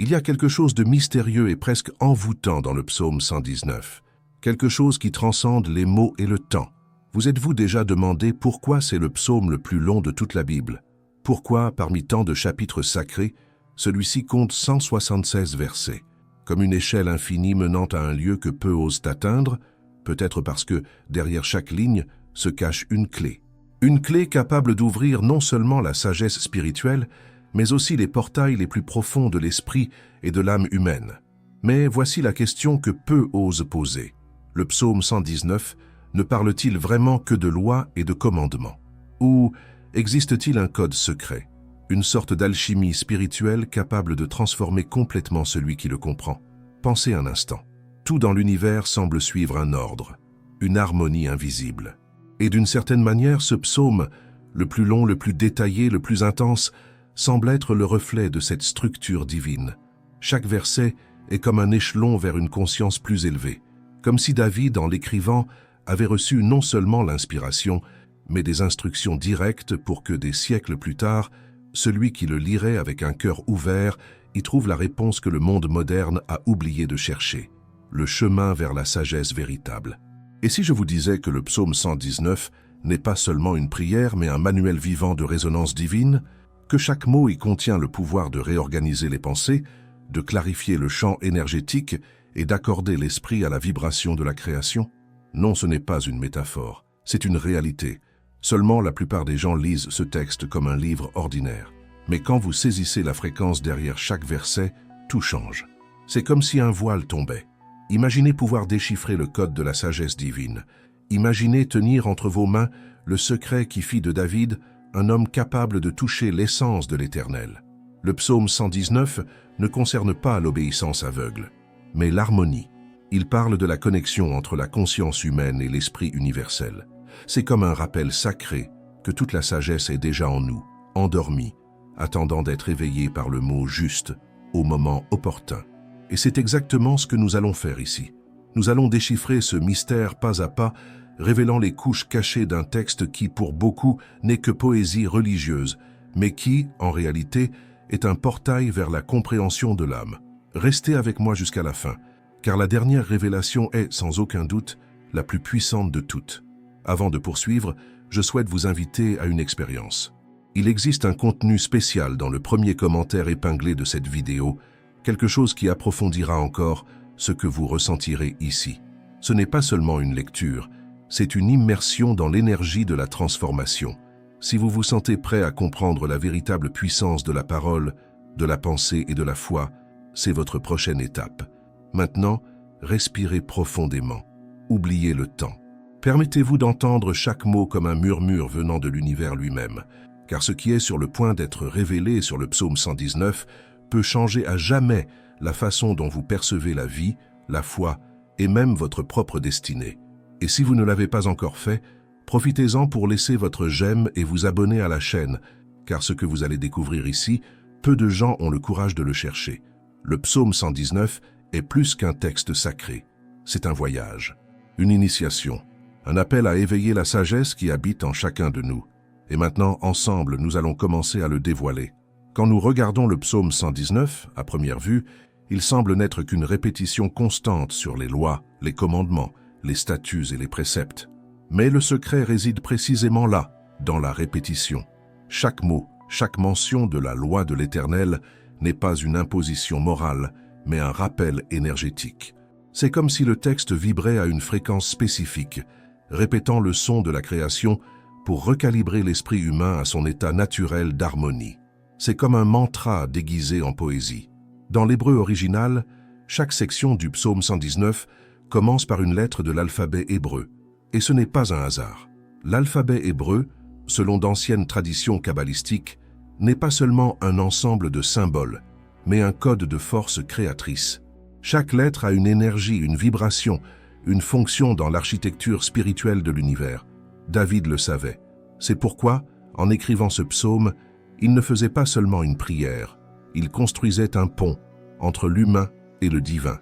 Il y a quelque chose de mystérieux et presque envoûtant dans le psaume 119, quelque chose qui transcende les mots et le temps. Vous êtes-vous déjà demandé pourquoi c'est le psaume le plus long de toute la Bible? Pourquoi, parmi tant de chapitres sacrés, celui-ci compte 176 versets? Comme une échelle infinie menant à un lieu que peu osent atteindre, peut-être parce que, derrière chaque ligne, se cache une clé. Une clé capable d'ouvrir non seulement la sagesse spirituelle, mais aussi les portails les plus profonds de l'esprit et de l'âme humaine. Mais voici la question que peu osent poser. Le psaume 119 ne parle-t-il vraiment que de lois et de commandements? Ou existe-t-il un code secret, une sorte d'alchimie spirituelle capable de transformer complètement celui qui le comprend? Pensez un instant. Tout dans l'univers semble suivre un ordre, une harmonie invisible. Et d'une certaine manière, ce psaume, le plus long, le plus détaillé, le plus intense, semble être le reflet de cette structure divine. Chaque verset est comme un échelon vers une conscience plus élevée, comme si David, en l'écrivant, avait reçu non seulement l'inspiration, mais des instructions directes pour que des siècles plus tard, celui qui le lirait avec un cœur ouvert y trouve la réponse que le monde moderne a oublié de chercher, le chemin vers la sagesse véritable. Et si je vous disais que le psaume 119 n'est pas seulement une prière, mais un manuel vivant de résonance divine, que chaque mot y contient le pouvoir de réorganiser les pensées, de clarifier le champ énergétique et d'accorder l'esprit à la vibration de la création? Non, ce n'est pas une métaphore, c'est une réalité. Seulement la plupart des gens lisent ce texte comme un livre ordinaire. Mais quand vous saisissez la fréquence derrière chaque verset, tout change. C'est comme si un voile tombait. Imaginez pouvoir déchiffrer le code de la sagesse divine. Imaginez tenir entre vos mains le secret qui fit de David un homme capable de toucher l'essence de l'Éternel. Le psaume 119 ne concerne pas l'obéissance aveugle, mais l'harmonie. Il parle de la connexion entre la conscience humaine et l'esprit universel. C'est comme un rappel sacré que toute la sagesse est déjà en nous, endormie, attendant d'être éveillée par le mot juste, au moment opportun. Et c'est exactement ce que nous allons faire ici. Nous allons déchiffrer ce mystère pas à pas, révélant les couches cachées d'un texte qui, pour beaucoup, n'est que poésie religieuse, mais qui, en réalité, est un portail vers la compréhension de l'âme. Restez avec moi jusqu'à la fin, car la dernière révélation est, sans aucun doute, la plus puissante de toutes. Avant de poursuivre, je souhaite vous inviter à une expérience. Il existe un contenu spécial dans le premier commentaire épinglé de cette vidéo, quelque chose qui approfondira encore ce que vous ressentirez ici. Ce n'est pas seulement une lecture, c'est une immersion dans l'énergie de la transformation. Si vous vous sentez prêt à comprendre la véritable puissance de la parole, de la pensée et de la foi, c'est votre prochaine étape. Maintenant, respirez profondément. Oubliez le temps. Permettez-vous d'entendre chaque mot comme un murmure venant de l'univers lui-même, car ce qui est sur le point d'être révélé sur le psaume 119 peut changer à jamais la façon dont vous percevez la vie, la foi et même votre propre destinée. Et si vous ne l'avez pas encore fait, profitez-en pour laisser votre j'aime et vous abonner à la chaîne, car ce que vous allez découvrir ici, peu de gens ont le courage de le chercher. Le psaume 119 est plus qu'un texte sacré. C'est un voyage, une initiation, un appel à éveiller la sagesse qui habite en chacun de nous. Et maintenant, ensemble, nous allons commencer à le dévoiler. Quand nous regardons le psaume 119, à première vue, il semble n'être qu'une répétition constante sur les lois, les commandements, les statuts et les préceptes. Mais le secret réside précisément là, dans la répétition. Chaque mot, chaque mention de la loi de l'Éternel n'est pas une imposition morale, mais un rappel énergétique. C'est comme si le texte vibrait à une fréquence spécifique, répétant le son de la création pour recalibrer l'esprit humain à son état naturel d'harmonie. C'est comme un mantra déguisé en poésie. Dans l'hébreu original, chaque section du psaume 119 commence par une lettre de l'alphabet hébreu. Et ce n'est pas un hasard. L'alphabet hébreu, selon d'anciennes traditions kabbalistiques, n'est pas seulement un ensemble de symboles, mais un code de force créatrice. Chaque lettre a une énergie, une vibration, une fonction dans l'architecture spirituelle de l'univers. David le savait. C'est pourquoi, en écrivant ce psaume, il ne faisait pas seulement une prière, il construisait un pont entre l'humain et le divin,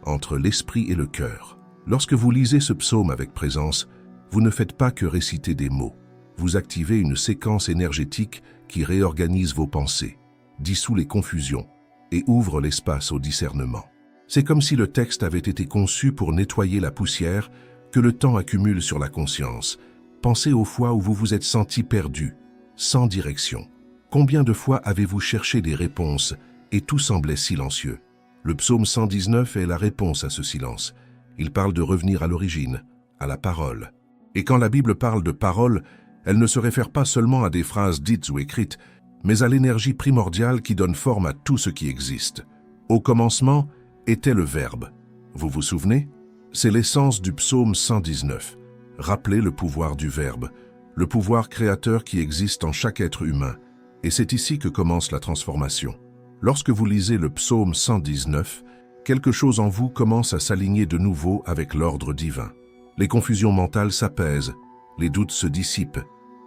entre l'esprit et le cœur. Lorsque vous lisez ce psaume avec présence, vous ne faites pas que réciter des mots. Vous activez une séquence énergétique qui réorganise vos pensées, dissout les confusions et ouvre l'espace au discernement. C'est comme si le texte avait été conçu pour nettoyer la poussière que le temps accumule sur la conscience. Pensez aux fois où vous vous êtes senti perdu, sans direction. Combien de fois avez-vous cherché des réponses et tout semblait silencieux? Le psaume 119 est la réponse à ce silence. Il parle de revenir à l'origine, à la parole. Et quand la Bible parle de parole, elle ne se réfère pas seulement à des phrases dites ou écrites, mais à l'énergie primordiale qui donne forme à tout ce qui existe. Au commencement était le Verbe. Vous vous souvenez? C'est l'essence du psaume 119. Rappelez le pouvoir du Verbe, le pouvoir créateur qui existe en chaque être humain. Et c'est ici que commence la transformation. Lorsque vous lisez le psaume 119, quelque chose en vous commence à s'aligner de nouveau avec l'ordre divin. Les confusions mentales s'apaisent, les doutes se dissipent,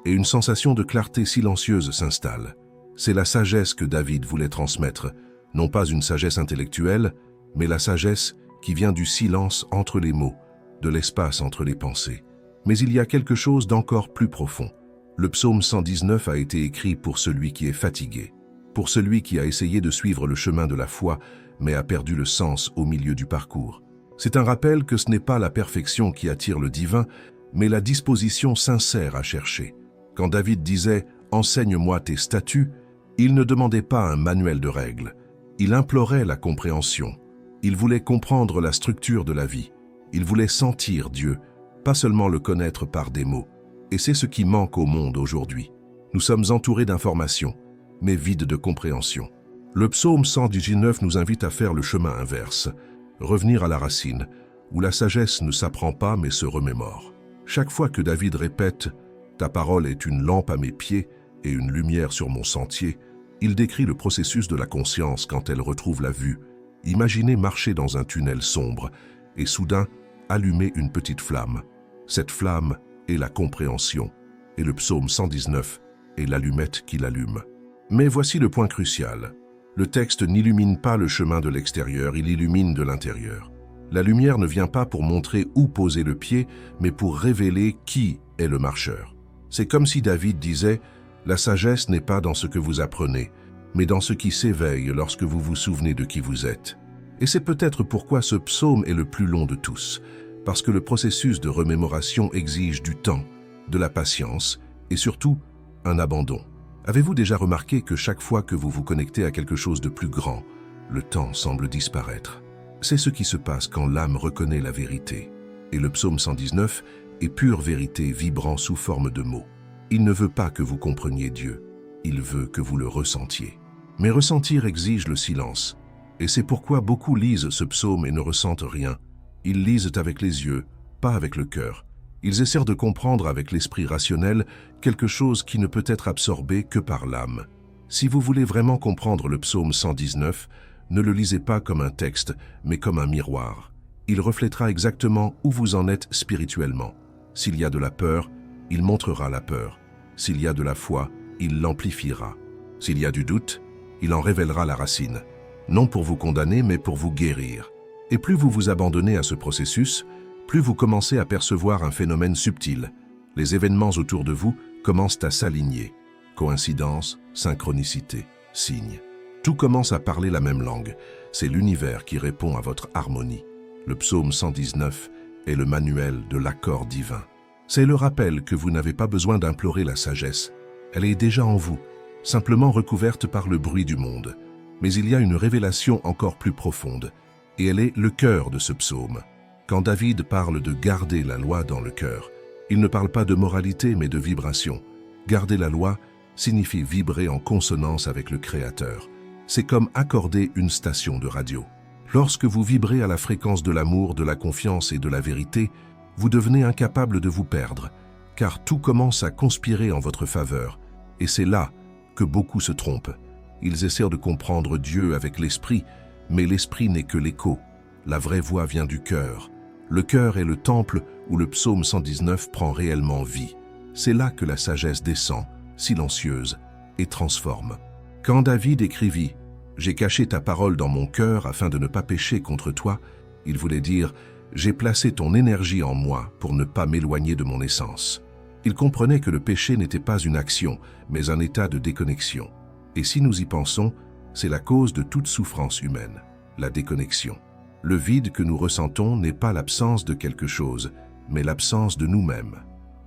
et une sensation de clarté silencieuse s'installe. C'est la sagesse que David voulait transmettre, non pas une sagesse intellectuelle, mais la sagesse qui vient du silence entre les mots, de l'espace entre les pensées. Mais il y a quelque chose d'encore plus profond. Le psaume 119 a été écrit pour celui qui est fatigué, pour celui qui a essayé de suivre le chemin de la foi, mais a perdu le sens au milieu du parcours. C'est un rappel que ce n'est pas la perfection qui attire le divin, mais la disposition sincère à chercher. Quand David disait « Enseigne-moi tes statuts », il ne demandait pas un manuel de règles. Il implorait la compréhension. Il voulait comprendre la structure de la vie. Il voulait sentir Dieu, pas seulement le connaître par des mots. Et c'est ce qui manque au monde aujourd'hui. Nous sommes entourés d'informations, mais vides de compréhension. Le psaume 119 nous invite à faire le chemin inverse, revenir à la racine, où la sagesse ne s'apprend pas mais se remémore. Chaque fois que David répète « Ta parole est une lampe à mes pieds et une lumière sur mon sentier », il décrit le processus de la conscience quand elle retrouve la vue. Imaginez marcher dans un tunnel sombre et soudain allumer une petite flamme. Cette flamme est la compréhension, et le psaume 119 est l'allumette qui l'allume. Mais voici le point crucial. Le texte n'illumine pas le chemin de l'extérieur, il illumine de l'intérieur. La lumière ne vient pas pour montrer où poser le pied, mais pour révéler qui est le marcheur. C'est comme si David disait « La sagesse n'est pas dans ce que vous apprenez, mais dans ce qui s'éveille lorsque vous vous souvenez de qui vous êtes. » Et c'est peut-être pourquoi ce psaume est le plus long de tous, parce que le processus de remémoration exige du temps, de la patience et surtout un abandon. Avez-vous déjà remarqué que chaque fois que vous vous connectez à quelque chose de plus grand, le temps semble disparaître? C'est ce qui se passe quand l'âme reconnaît la vérité. Et le psaume 119 est pure vérité vibrant sous forme de mots. Il ne veut pas que vous compreniez Dieu, il veut que vous le ressentiez. Mais ressentir exige le silence. Et c'est pourquoi beaucoup lisent ce psaume et ne ressentent rien. Ils lisent avec les yeux, pas avec le cœur. Ils essaient de comprendre avec l'esprit rationnel quelque chose qui ne peut être absorbé que par l'âme. Si vous voulez vraiment comprendre le psaume 119, ne le lisez pas comme un texte, mais comme un miroir. Il reflètera exactement où vous en êtes spirituellement. S'il y a de la peur, il montrera la peur. S'il y a de la foi, il l'amplifiera. S'il y a du doute, il en révélera la racine. Non pour vous condamner, mais pour vous guérir. Et plus vous vous abandonnez à ce processus, plus vous commencez à percevoir un phénomène subtil. Les événements autour de vous commencent à s'aligner. Coïncidence, synchronicité, signe. Tout commence à parler la même langue. C'est l'univers qui répond à votre harmonie. Le psaume 119 est le manuel de l'accord divin. C'est le rappel que vous n'avez pas besoin d'implorer la sagesse. Elle est déjà en vous, simplement recouverte par le bruit du monde. Mais il y a une révélation encore plus profonde, et elle est le cœur de ce psaume. Quand David parle de garder la loi dans le cœur, il ne parle pas de moralité mais de vibration. Garder la loi signifie vibrer en consonance avec le Créateur. C'est comme accorder une station de radio. Lorsque vous vibrez à la fréquence de l'amour, de la confiance et de la vérité, vous devenez incapable de vous perdre, car tout commence à conspirer en votre faveur. Et c'est là que beaucoup se trompent. Ils essaient de comprendre Dieu avec l'esprit, mais l'esprit n'est que l'écho. La vraie voix vient du cœur. Le cœur est le temple où le psaume 119 prend réellement vie. C'est là que la sagesse descend, silencieuse, et transforme. Quand David écrivit « J'ai caché ta parole dans mon cœur afin de ne pas pécher contre toi », il voulait dire « J'ai placé ton énergie en moi pour ne pas m'éloigner de mon essence ». Il comprenait que le péché n'était pas une action, mais un état de déconnexion. Et si nous y pensons, C'est la cause de toute souffrance humaine, la déconnexion. Le vide que nous ressentons n'est pas l'absence de quelque chose, mais l'absence de nous-mêmes.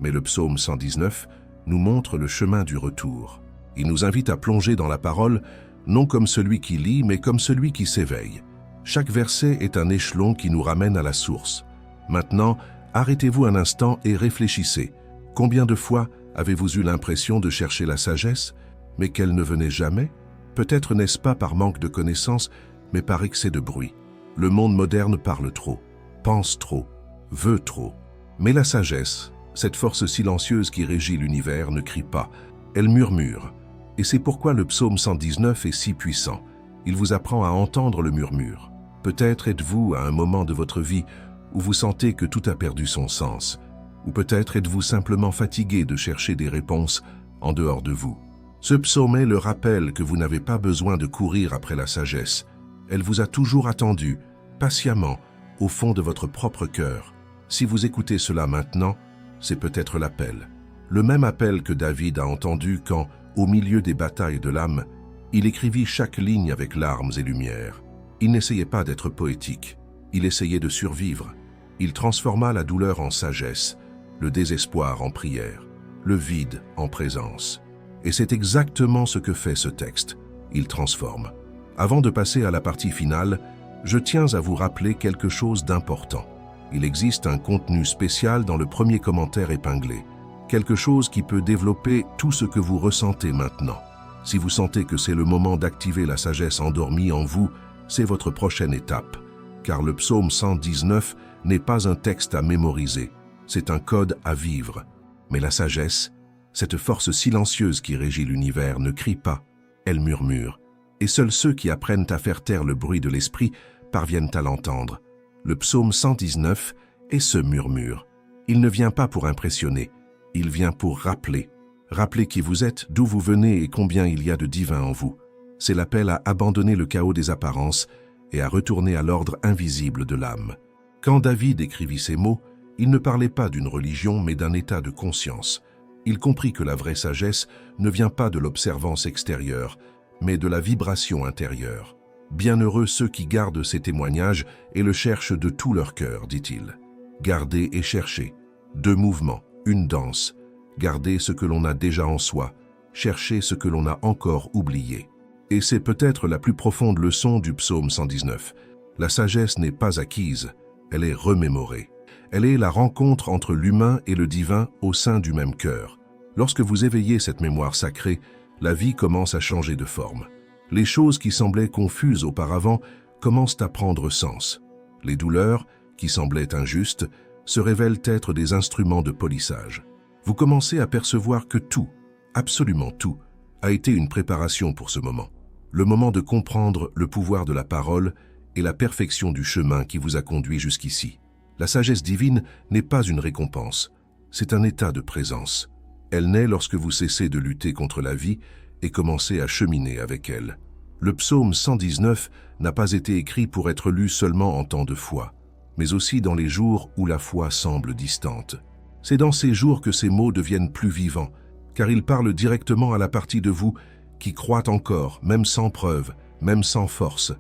Mais le psaume 119 nous montre le chemin du retour. Il nous invite à plonger dans la parole, non comme celui qui lit, mais comme celui qui s'éveille. Chaque verset est un échelon qui nous ramène à la source. Maintenant, arrêtez-vous un instant et réfléchissez. Combien de fois avez-vous eu l'impression de chercher la sagesse, mais qu'elle ne venait jamais? Peut-être n'est-ce pas par manque de connaissances, mais par excès de bruit. Le monde moderne parle trop, pense trop, veut trop. Mais la sagesse, cette force silencieuse qui régit l'univers, ne crie pas, elle murmure. Et c'est pourquoi le psaume 119 est si puissant. Il vous apprend à entendre le murmure. Peut-être êtes-vous à un moment de votre vie où vous sentez que tout a perdu son sens. Ou peut-être êtes-vous simplement fatigué de chercher des réponses en dehors de vous. Ce psaume est le rappel que vous n'avez pas besoin de courir après la sagesse. Elle vous a toujours attendu, patiemment, au fond de votre propre cœur. Si vous écoutez cela maintenant, c'est peut-être l'appel. Le même appel que David a entendu quand, au milieu des batailles de l'âme, il écrivit chaque ligne avec larmes et lumière. Il n'essayait pas d'être poétique, il essayait de survivre. Il transforma la douleur en sagesse, le désespoir en prière, le vide en présence. Et c'est exactement ce que fait ce texte. Il transforme. Avant de passer à la partie finale, je tiens à vous rappeler quelque chose d'important. Il existe un contenu spécial dans le premier commentaire épinglé. Quelque chose qui peut développer tout ce que vous ressentez maintenant. Si vous sentez que c'est le moment d'activer la sagesse endormie en vous, c'est votre prochaine étape. Car le psaume 119 n'est pas un texte à mémoriser, c'est un code à vivre. Mais la sagesse, cette force silencieuse qui régit l'univers, ne crie pas, elle murmure. Et seuls ceux qui apprennent à faire taire le bruit de l'esprit parviennent à l'entendre. Le psaume 119 est ce murmure. Il ne vient pas pour impressionner, il vient pour rappeler. Rappelez qui vous êtes, d'où vous venez et combien il y a de divin en vous. C'est l'appel à abandonner le chaos des apparences et à retourner à l'ordre invisible de l'âme. Quand David écrivit ces mots, il ne parlait pas d'une religion mais d'un état de conscience. Il comprit que la vraie sagesse ne vient pas de l'observance extérieure, mais de la vibration intérieure. Bienheureux ceux qui gardent ces témoignages et le cherchent de tout leur cœur, dit-il. Gardez et cherchez. Deux mouvements, une danse. Gardez ce que l'on a déjà en soi. Cherchez ce que l'on a encore oublié. Et c'est peut-être la plus profonde leçon du psaume 119. La sagesse n'est pas acquise, elle est remémorée. Elle est la rencontre entre l'humain et le divin au sein du même cœur. Lorsque vous éveillez cette mémoire sacrée, la vie commence à changer de forme. Les choses qui semblaient confuses auparavant commencent à prendre sens. Les douleurs, qui semblaient injustes, se révèlent être des instruments de polissage. Vous commencez à percevoir que tout, absolument tout, a été une préparation pour ce moment. Le moment de comprendre le pouvoir de la parole et la perfection du chemin qui vous a conduit jusqu'ici. La sagesse divine n'est pas une récompense, c'est un état de présence. Elle naît lorsque vous cessez de lutter contre la vie et commencez à cheminer avec elle. Le psaume 119 n'a pas été écrit pour être lu seulement en temps de foi, mais aussi dans les jours où la foi semble distante. C'est dans ces jours que ces mots deviennent plus vivants, car ils parlent directement à la partie de vous qui croit encore, même sans preuve, même sans force.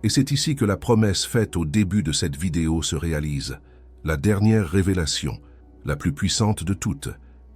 Et c'est ici que la promesse faite au début de cette vidéo se réalise. La dernière révélation, la plus puissante de toutes,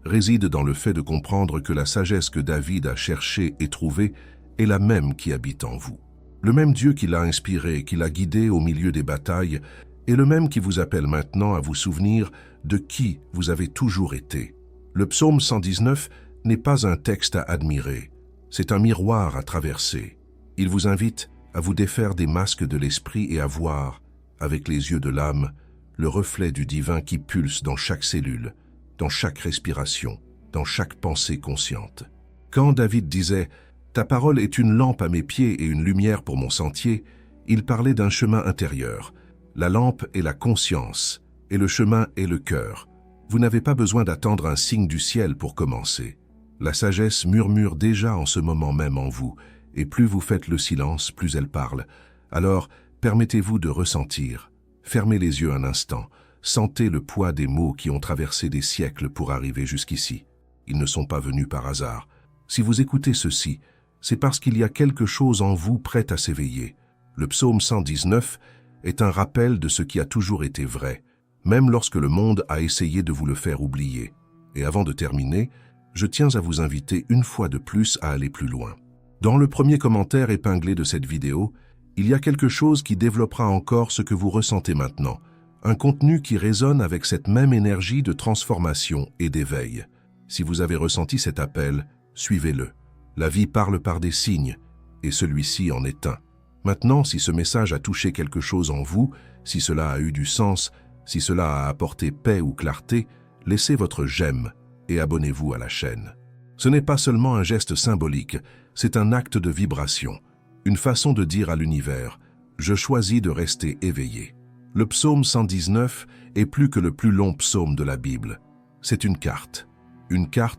réside dans le fait de comprendre que la sagesse que David a cherchée et trouvée est la même qui habite en vous. Le même Dieu qui l'a inspiré, qui l'a guidé au milieu des batailles, est le même qui vous appelle maintenant à vous souvenir de qui vous avez toujours été. Le psaume 119 n'est pas un texte à admirer, c'est un miroir à traverser. Il vous invite à vous défaire des masques de l'esprit et à voir, avec les yeux de l'âme, le reflet du divin qui pulse dans chaque cellule, dans chaque respiration, dans chaque pensée consciente. Quand David disait « Ta parole est une lampe à mes pieds et une lumière pour mon sentier », il parlait d'un chemin intérieur. La lampe est la conscience et le chemin est le cœur. Vous n'avez pas besoin d'attendre un signe du ciel pour commencer. La sagesse murmure déjà en ce moment même en vous, et plus vous faites le silence, plus elle parle. Alors, permettez-vous de ressentir. Fermez les yeux un instant. Sentez le poids des mots qui ont traversé des siècles pour arriver jusqu'ici. Ils ne sont pas venus par hasard. Si vous écoutez ceci, c'est parce qu'il y a quelque chose en vous prêt à s'éveiller. Le psaume 119 est un rappel de ce qui a toujours été vrai, même lorsque le monde a essayé de vous le faire oublier. Et avant de terminer, je tiens à vous inviter une fois de plus à aller plus loin. Dans le premier commentaire épinglé de cette vidéo, il y a quelque chose qui développera encore ce que vous ressentez maintenant, un contenu qui résonne avec cette même énergie de transformation et d'éveil. Si vous avez ressenti cet appel, suivez-le. La vie parle par des signes, et celui-ci en est un. Maintenant, si ce message a touché quelque chose en vous, si cela a eu du sens, si cela a apporté paix ou clarté, laissez votre j'aime et abonnez-vous à la chaîne. Ce n'est pas seulement un geste symbolique, c'est un acte de vibration, une façon de dire à l'univers « Je choisis de rester éveillé ». Le psaume 119 est plus que le plus long psaume de la Bible. C'est une carte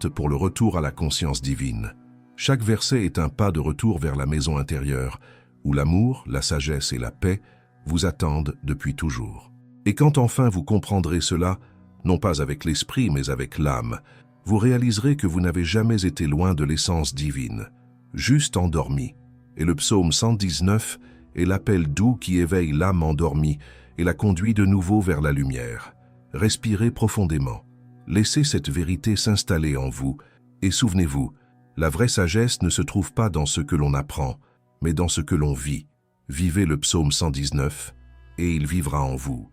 pour le retour à la conscience divine. Chaque verset est un pas de retour vers la maison intérieure, où l'amour, la sagesse et la paix vous attendent depuis toujours. Et quand enfin vous comprendrez cela, non pas avec l'esprit mais avec l'âme, vous réaliserez que vous n'avez jamais été loin de l'essence divine, juste endormi. Et le psaume 119 est l'appel doux qui éveille l'âme endormie et la conduit de nouveau vers la lumière. Respirez profondément, laissez cette vérité s'installer en vous et souvenez-vous, la vraie sagesse ne se trouve pas dans ce que l'on apprend, mais dans ce que l'on vit. Vivez le psaume 119 et il vivra en vous.